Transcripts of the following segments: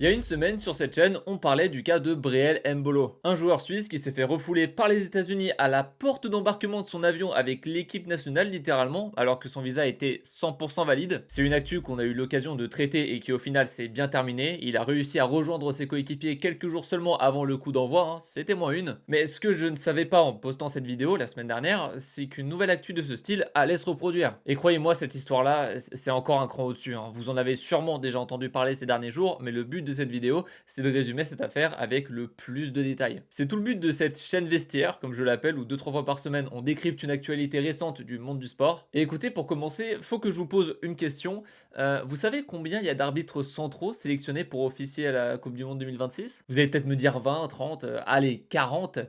Il y a une semaine, sur cette chaîne, on parlait du cas de Breel Mbolo, un joueur suisse qui s'est fait refouler par les États-Unis à la porte d'embarquement de son avion avec l'équipe nationale littéralement, alors que son visa était 100% valide. C'est une actu qu'on a eu l'occasion de traiter et qui au final s'est bien terminée. Il a réussi à rejoindre ses coéquipiers quelques jours seulement avant le coup d'envoi, c'était moins une. Mais ce que je ne savais pas en postant cette vidéo la semaine dernière, c'est qu'une nouvelle actu de ce style allait se reproduire. Et croyez-moi, cette histoire-là, c'est encore un cran au-dessus. Vous en avez sûrement déjà entendu parler ces derniers jours, mais le but de cette vidéo, c'est de résumer cette affaire avec le plus de détails. C'est tout le but de cette chaîne vestiaire, comme je l'appelle, où 2-3 fois par semaine, on décrypte une actualité récente du monde du sport. Et écoutez, pour commencer, faut que je vous pose une question. Vous savez combien il y a d'arbitres centraux sélectionnés pour officier à la Coupe du Monde 2026? Vous allez peut-être me dire 20, 30, allez, 40.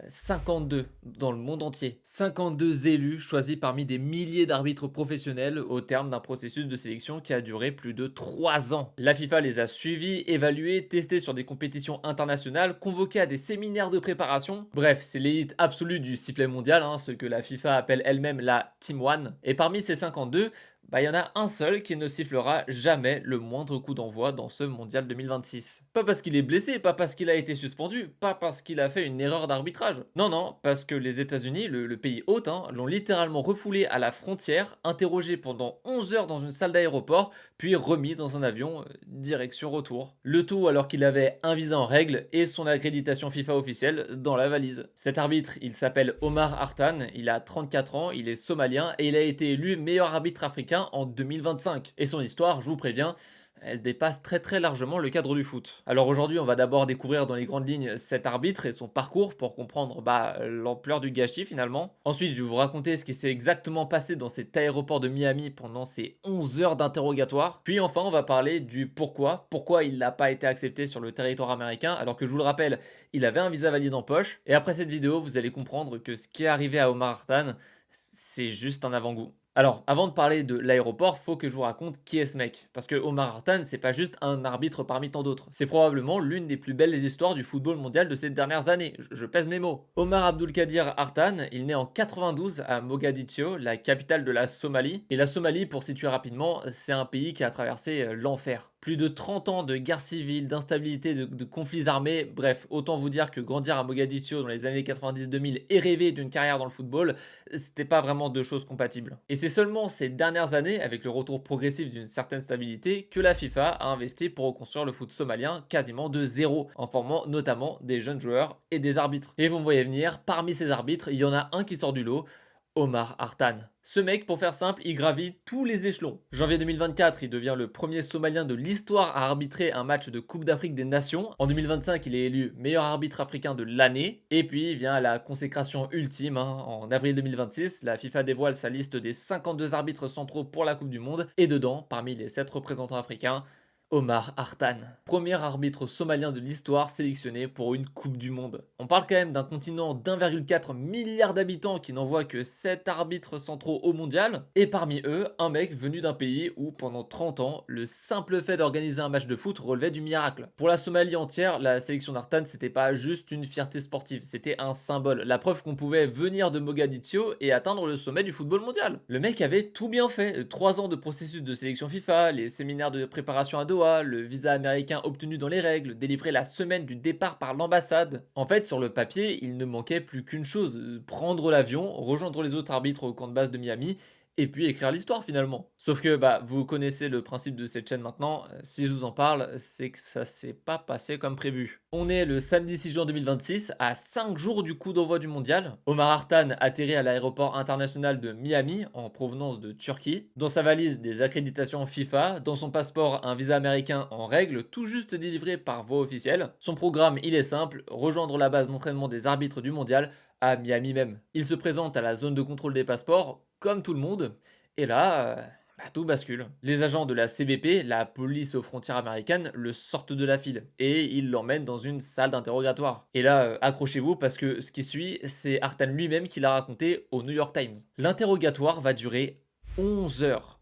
52 dans le monde entier. 52 élus choisis parmi des milliers d'arbitres professionnels au terme d'un processus de sélection qui a duré plus de 3 ans. La FIFA les a suivis, évalués, testés sur des compétitions internationales, convoqués à des séminaires de préparation. Bref, c'est l'élite absolue du sifflet mondial, ce que la FIFA appelle elle-même la Team One. Et parmi ces 52, il y en a un seul qui ne sifflera jamais le moindre coup d'envoi dans ce mondial 2026. Pas parce qu'il est blessé, pas parce qu'il a été suspendu, pas parce qu'il a fait une erreur d'arbitrage. Non, non, parce que les États-Unis, le pays hôte, l'ont littéralement refoulé à la frontière, interrogé pendant 11 heures dans une salle d'aéroport, puis remis dans un avion direction retour. Le tout alors qu'il avait un visa en règle et son accréditation FIFA officielle dans la valise. Cet arbitre, il s'appelle Omar Hartan, il a 34 ans, il est somalien et il a été élu meilleur arbitre africain en 2025. Et son histoire, je vous préviens, elle dépasse très largement le cadre du foot. Alors aujourd'hui, on va d'abord découvrir dans les grandes lignes cet arbitre et son parcours pour comprendre l'ampleur du gâchis finalement. Ensuite, je vais vous raconter ce qui s'est exactement passé dans cet aéroport de Miami pendant ces 11 heures d'interrogatoire. Puis enfin, on va parler du pourquoi il n'a pas été accepté sur le territoire américain, alors que je vous le rappelle, il avait un visa valide en poche. Et après cette vidéo, vous allez comprendre que ce qui est arrivé à Omar Hartan, c'est juste un avant-goût. Alors, avant de parler de l'aéroport, faut que je vous raconte qui est ce mec. Parce que Omar Hartan, c'est pas juste un arbitre parmi tant d'autres. C'est probablement l'une des plus belles histoires du football mondial de ces dernières années. Je pèse mes mots. Omar Abdulkadir Hartan, il naît en 92 à Mogadiscio, la capitale de la Somalie. Et la Somalie, pour situer rapidement, c'est un pays qui a traversé l'enfer. Plus de 30 ans de guerre civile, d'instabilité, de conflits armés, bref, autant vous dire que grandir à Mogadiscio dans les années 90-2000 et rêver d'une carrière dans le football, c'était pas vraiment deux choses compatibles. Et c'est seulement ces dernières années, avec le retour progressif d'une certaine stabilité, que la FIFA a investi pour reconstruire le foot somalien quasiment de zéro, en formant notamment des jeunes joueurs et des arbitres. Et vous me voyez venir, parmi ces arbitres, il y en a un qui sort du lot, Omar Hartan. Ce mec, pour faire simple, il gravit tous les échelons. Janvier 2024, il devient le premier Somalien de l'histoire à arbitrer un match de Coupe d'Afrique des Nations. En 2025, il est élu meilleur arbitre africain de l'année. Et puis vient la consécration ultime. En avril 2026, la FIFA dévoile sa liste des 52 arbitres centraux pour la Coupe du Monde. Et dedans, parmi les 7 représentants africains, Omar Hartan, premier arbitre somalien de l'histoire sélectionné pour une Coupe du Monde. On parle quand même d'un continent d'1,4 milliard d'habitants qui n'envoie que 7 arbitres centraux au mondial, et parmi eux, un mec venu d'un pays où pendant 30 ans, le simple fait d'organiser un match de foot relevait du miracle. Pour la Somalie entière, la sélection d'Hartan, c'était pas juste une fierté sportive, c'était un symbole, la preuve qu'on pouvait venir de Mogadiscio et atteindre le sommet du football mondial. Le mec avait tout bien fait, 3 ans de processus de sélection FIFA, les séminaires de préparation à Doha, le visa américain obtenu dans les règles, délivré la semaine du départ par l'ambassade. En fait, sur le papier, il ne manquait plus qu'une chose, prendre l'avion, rejoindre les autres arbitres au camp de base de Miami et puis écrire l'histoire finalement. Sauf que vous connaissez le principe de cette chaîne maintenant, si je vous en parle, c'est que ça s'est pas passé comme prévu. On est le samedi 6 juin 2026, à 5 jours du coup d'envoi du mondial. Omar Hartan atterrit à l'aéroport international de Miami, en provenance de Turquie. Dans sa valise, des accréditations FIFA, dans son passeport, un visa américain en règle, tout juste délivré par voie officielle. Son programme, il est simple, rejoindre la base d'entraînement des arbitres du mondial à Miami même. Il se présente à la zone de contrôle des passeports, comme tout le monde, et là, tout bascule. Les agents de la CBP, la police aux frontières américaines, le sortent de la file et ils l'emmènent dans une salle d'interrogatoire. Et là, accrochez-vous parce que ce qui suit, c'est Hartan lui-même qui l'a raconté au New York Times. L'interrogatoire va durer 11 heures.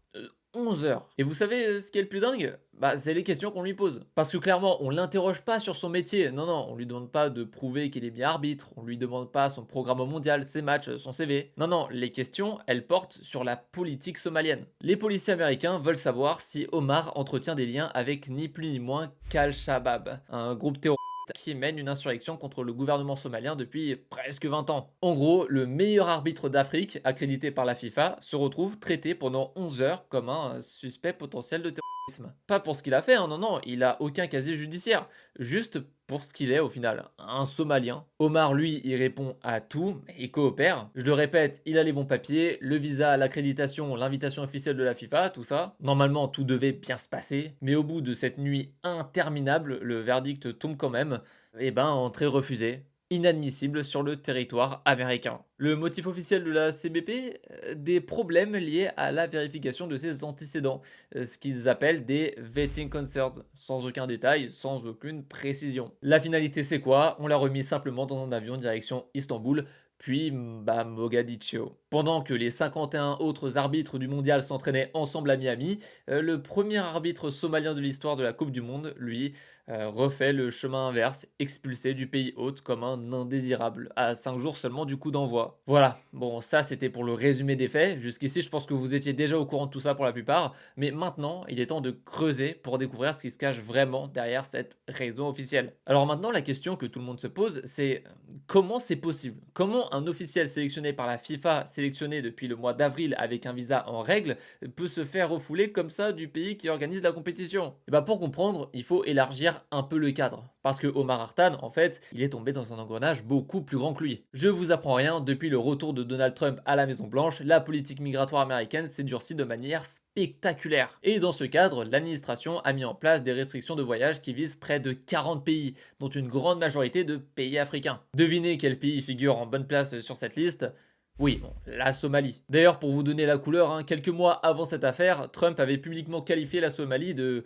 11 heures. Et vous savez ce qui est le plus dingue? Bah, c'est les questions qu'on lui pose. Parce que clairement, on l'interroge pas sur son métier. Non, non, on lui demande pas de prouver qu'il est bien arbitre. On lui demande pas son programme au mondial, ses matchs, son CV. Non, non, les questions, elles portent sur la politique somalienne. Les policiers américains veulent savoir si Omar entretient des liens avec ni plus ni moins qu'Al-Shabaab, un groupe terroriste qui mène une insurrection contre le gouvernement somalien depuis presque 20 ans. En gros, le meilleur arbitre d'Afrique, accrédité par la FIFA, se retrouve traité pendant 11 heures comme un suspect potentiel de terrorisme. Pas pour ce qu'il a fait, hein, non, non, il a aucun casier judiciaire, juste pour ce qu'il est au final, un Somalien. Omar, lui, il répond à tout, mais il coopère. Je le répète, il a les bons papiers, le visa, l'accréditation, l'invitation officielle de la FIFA, tout ça. Normalement, tout devait bien se passer, mais au bout de cette nuit interminable, le verdict tombe quand même. Eh ben, entrée refusée. Inadmissible sur le territoire américain. Le motif officiel de la CBP, des problèmes liés à la vérification de ses antécédents, ce qu'ils appellent des vetting concerns, sans aucun détail, sans aucune précision. La finalité c'est quoi? On l'a remis simplement dans un avion direction Istanbul, puis bah, Mogadiscio. Pendant que les 51 autres arbitres du mondial s'entraînaient ensemble à Miami, le premier arbitre somalien de l'histoire de la Coupe du Monde, lui, refait le chemin inverse, expulsé du pays hôte comme un indésirable, à 5 jours seulement du coup d'envoi. Voilà, bon ça c'était pour le résumé des faits, jusqu'ici je pense que vous étiez déjà au courant de tout ça pour la plupart, mais maintenant il est temps de creuser pour découvrir ce qui se cache vraiment derrière cette raison officielle. Alors maintenant la question que tout le monde se pose c'est comment c'est possible? Comment un officiel sélectionné par la FIFA, sélectionné depuis le mois d'avril avec un visa en règle, peut se faire refouler comme ça du pays qui organise la compétition? Et bah pour comprendre, il faut élargir un peu le cadre. Parce que Omar Artan, en fait, il est tombé dans un engrenage beaucoup plus grand que lui. Je vous apprends rien, depuis le retour de Donald Trump à la Maison Blanche, la politique migratoire américaine s'est durcie de manière spectaculaire. Et dans ce cadre, l'administration a mis en place des restrictions de voyage qui visent près de 40 pays, dont une grande majorité de pays africains. Devinez quel pays figure en bonne place sur cette liste? Oui, bon, la Somalie. D'ailleurs, pour vous donner la couleur, hein, quelques mois avant cette affaire, Trump avait publiquement qualifié la Somalie de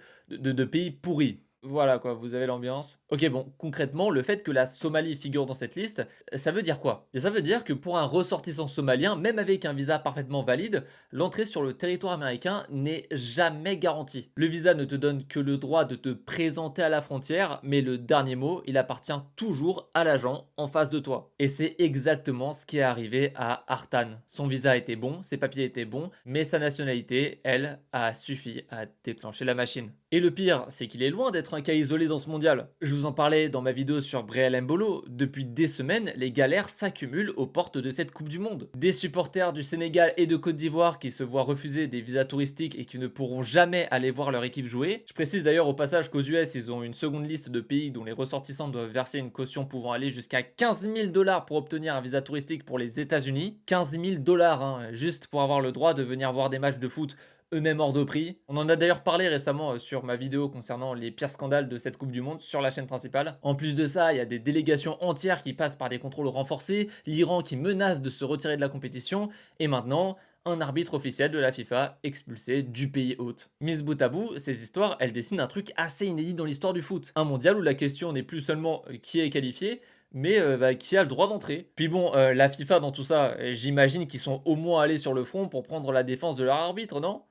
pays pourri. Voilà quoi, vous avez l'ambiance. Ok, bon, concrètement, le fait que la Somalie figure dans cette liste, ça veut dire quoi? Et ça veut dire que pour un ressortissant somalien, même avec un visa parfaitement valide, l'entrée sur le territoire américain n'est jamais garantie. Le visa ne te donne que le droit de te présenter à la frontière, mais le dernier mot, il appartient toujours à l'agent en face de toi. Et c'est exactement ce qui est arrivé à Artan. Son visa était bon, ses papiers étaient bons, mais sa nationalité, elle, a suffi à déclencher la machine. Et le pire, c'est qu'il est loin d'être un cas isolé dans ce mondial. Je vous en parlais dans ma vidéo sur Breel Mbolo, depuis des semaines, les galères s'accumulent aux portes de cette Coupe du Monde. Des supporters du Sénégal et de Côte d'Ivoire qui se voient refuser des visas touristiques et qui ne pourront jamais aller voir leur équipe jouer. Je précise d'ailleurs au passage qu'aux US, ils ont une seconde liste de pays dont les ressortissants doivent verser une caution pouvant aller jusqu'à 15 000 $ pour obtenir un visa touristique pour les États-Unis. 15 000 $, hein, juste pour avoir le droit de venir voir des matchs de foot eux-mêmes hors de prix. On en a d'ailleurs parlé récemment sur ma vidéo concernant les pires scandales de cette Coupe du Monde sur la chaîne principale. En plus de ça, il y a des délégations entières qui passent par des contrôles renforcés, l'Iran qui menace de se retirer de la compétition, et maintenant, un arbitre officiel de la FIFA expulsé du pays hôte. Mise bout à bout, ces histoires, elles dessinent un truc assez inédit dans l'histoire du foot. Un mondial où la question n'est plus seulement qui est qualifié, mais qui a le droit d'entrer. Puis bon, la FIFA dans tout ça, j'imagine qu'ils sont au moins allés sur le front pour prendre la défense de leur arbitre, non?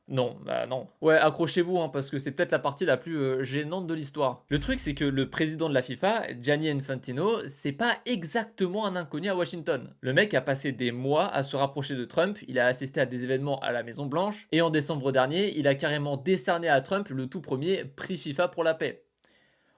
Non, bah non. Ouais, accrochez-vous, hein, parce que c'est peut-être la partie la plus gênante de l'histoire. Le truc, c'est que le président de la FIFA, Gianni Infantino, c'est pas exactement un inconnu à Washington. Le mec a passé des mois à se rapprocher de Trump, il a assisté à des événements à la Maison Blanche, et en décembre dernier, il a carrément décerné à Trump le tout premier prix FIFA pour la paix.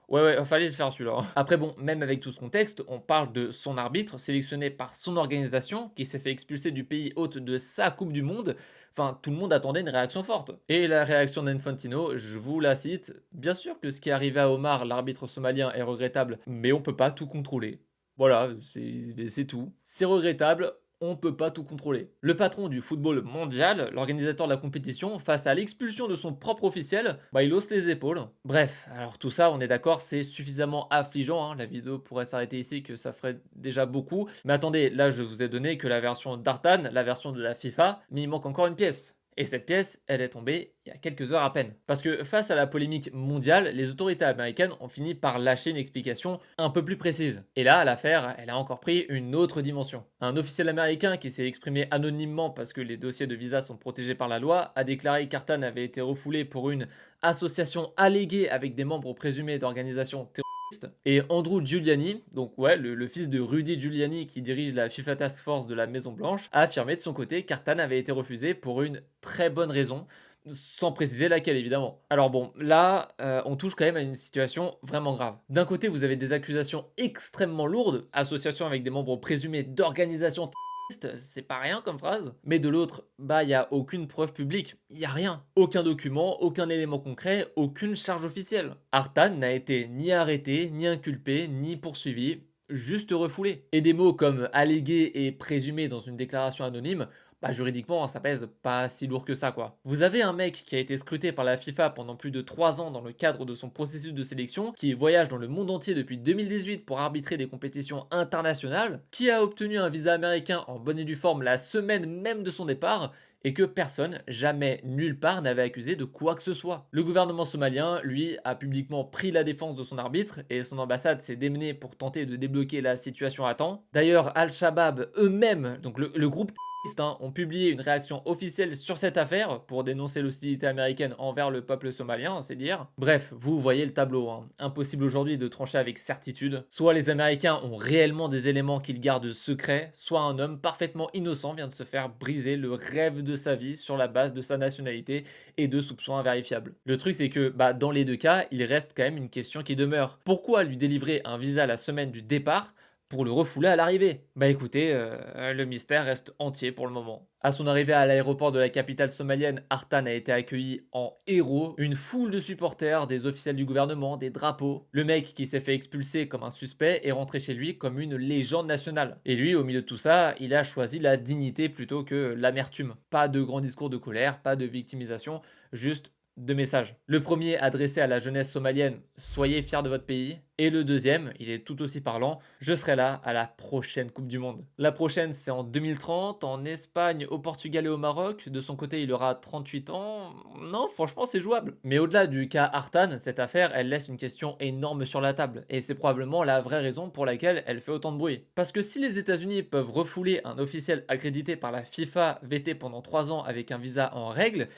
Ouais, ouais, fallait le faire celui-là. Après, bon, même avec tout ce contexte, on parle de son arbitre, sélectionné par son organisation, qui s'est fait expulser du pays hôte de sa Coupe du Monde. Enfin, tout le monde attendait une réaction forte. Et la réaction d'Infantino, je vous la cite. Bien sûr que ce qui est arrivé à Omar, l'arbitre somalien, est regrettable, mais on peut pas tout contrôler. Voilà, c'est tout. C'est regrettable, on peut pas tout contrôler. Le patron du football mondial, l'organisateur de la compétition, face à l'expulsion de son propre officiel, bah il hausse les épaules. Bref, alors tout ça, on est d'accord, c'est suffisamment affligeant, hein. La vidéo pourrait s'arrêter ici, que ça ferait déjà beaucoup. Mais attendez, là je vous ai donné que la version d'Artan, la version de la FIFA, mais il manque encore une pièce. Et cette pièce, elle est tombée il y a quelques heures à peine. Parce que face à la polémique mondiale, les autorités américaines ont fini par lâcher une explication un peu plus précise. Et là, l'affaire, elle a encore pris une autre dimension. Un officiel américain qui s'est exprimé anonymement parce que les dossiers de visa sont protégés par la loi a déclaré qu'Artan avait été refoulé pour une association alléguée avec des membres présumés d'organisations terroristes. Et Andrew Giuliani, donc ouais, le fils de Rudy Giuliani qui dirige la FIFA Task Force de la Maison Blanche, a affirmé de son côté qu'Artan avait été refusé pour une très bonne raison, sans préciser laquelle évidemment. Alors bon, là, on touche quand même à une situation vraiment grave. D'un côté, vous avez des accusations extrêmement lourdes, association avec des membres présumés d'organisations terroristes, c'est pas rien comme phrase. Mais de l'autre, bah, il n'y a aucune preuve publique. Il n'y a rien. Aucun document, aucun élément concret, aucune charge officielle. Artan n'a été ni arrêté, ni inculpé, ni poursuivi, juste refoulé. Et des mots comme allégué et présumé dans une déclaration anonyme, bah juridiquement, ça pèse pas si lourd que ça, quoi. Vous avez un mec qui a été scruté par la FIFA pendant plus de 3 ans dans le cadre de son processus de sélection, qui voyage dans le monde entier depuis 2018 pour arbitrer des compétitions internationales, qui a obtenu un visa américain en bonne et due forme la semaine même de son départ, et que personne, jamais, nulle part n'avait accusé de quoi que ce soit. Le gouvernement somalien, lui, a publiquement pris la défense de son arbitre et son ambassade s'est démenée pour tenter de débloquer la situation à temps. D'ailleurs, Al-Shabaab eux-mêmes, donc le groupe ont publié une réaction officielle sur cette affaire pour dénoncer l'hostilité américaine envers le peuple somalien, c'est dire. Bref, vous voyez le tableau, hein. Impossible aujourd'hui de trancher avec certitude. Soit les Américains ont réellement des éléments qu'ils gardent secrets, soit un homme parfaitement innocent vient de se faire briser le rêve de sa vie sur la base de sa nationalité et de soupçons invérifiables. Le truc c'est que bah, dans les deux cas, il reste quand même une question qui demeure. Pourquoi lui délivrer un visa la semaine du départ pour le refouler à l'arrivée? Bah écoutez, le mystère reste entier pour le moment. À son arrivée à l'aéroport de la capitale somalienne, Artan a été accueilli en héros, une foule de supporters, des officiels du gouvernement, des drapeaux. Le mec qui s'est fait expulser comme un suspect est rentré chez lui comme une légende nationale. Et lui, au milieu de tout ça, il a choisi la dignité plutôt que l'amertume. Pas de grands discours de colère, pas de victimisation, juste deux messages. Le premier adressé à la jeunesse somalienne, soyez fiers de votre pays. Et le deuxième, il est tout aussi parlant, je serai là à la prochaine Coupe du Monde. La prochaine, c'est en 2030, en Espagne, au Portugal et au Maroc. De son côté, il aura 38 ans. Non, franchement, c'est jouable. Mais au-delà du cas Artan, cette affaire, elle laisse une question énorme sur la table. Et c'est probablement la vraie raison pour laquelle elle fait autant de bruit. Parce que si les États-Unis peuvent refouler un officiel accrédité par la FIFA, VT pendant 3 ans avec un visa en règle,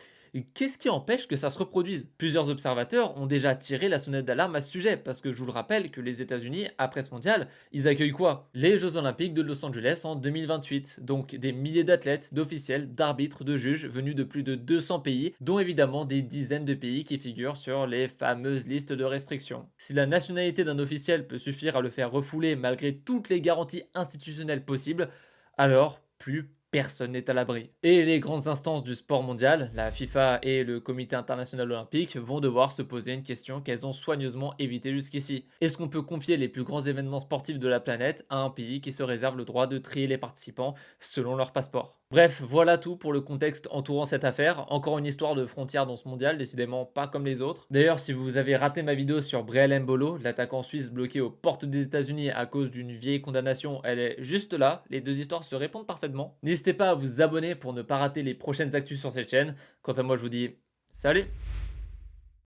qu'est-ce qui empêche que ça se reproduise? Plusieurs observateurs ont déjà tiré la sonnette d'alarme à ce sujet, parce que je vous le rappelle que les États-Unis, après ce mondial, ils accueillent quoi? Les Jeux Olympiques de Los Angeles en 2028. Donc des milliers d'athlètes, d'officiels, d'arbitres, de juges venus de plus de 200 pays, dont évidemment des dizaines de pays qui figurent sur les fameuses listes de restrictions. Si la nationalité d'un officiel peut suffire à le faire refouler malgré toutes les garanties institutionnelles possibles, alors plus personne n'est à l'abri. Et les grandes instances du sport mondial, la FIFA et le Comité international olympique, vont devoir se poser une question qu'elles ont soigneusement évitée jusqu'ici. Est-ce qu'on peut confier les plus grands événements sportifs de la planète à un pays qui se réserve le droit de trier les participants selon leur passeport? Bref, voilà tout pour le contexte entourant cette affaire. Encore une histoire de frontières dans ce mondial, décidément pas comme les autres. D'ailleurs, si vous avez raté ma vidéo sur Breel Mbolo, l'attaquant suisse bloqué aux portes des États-Unis à cause d'une vieille condamnation, elle est juste là. Les deux histoires se répondent parfaitement. N'hésitez pas à vous abonner pour ne pas rater les prochaines actus sur cette chaîne. Quant à moi, je vous dis salut!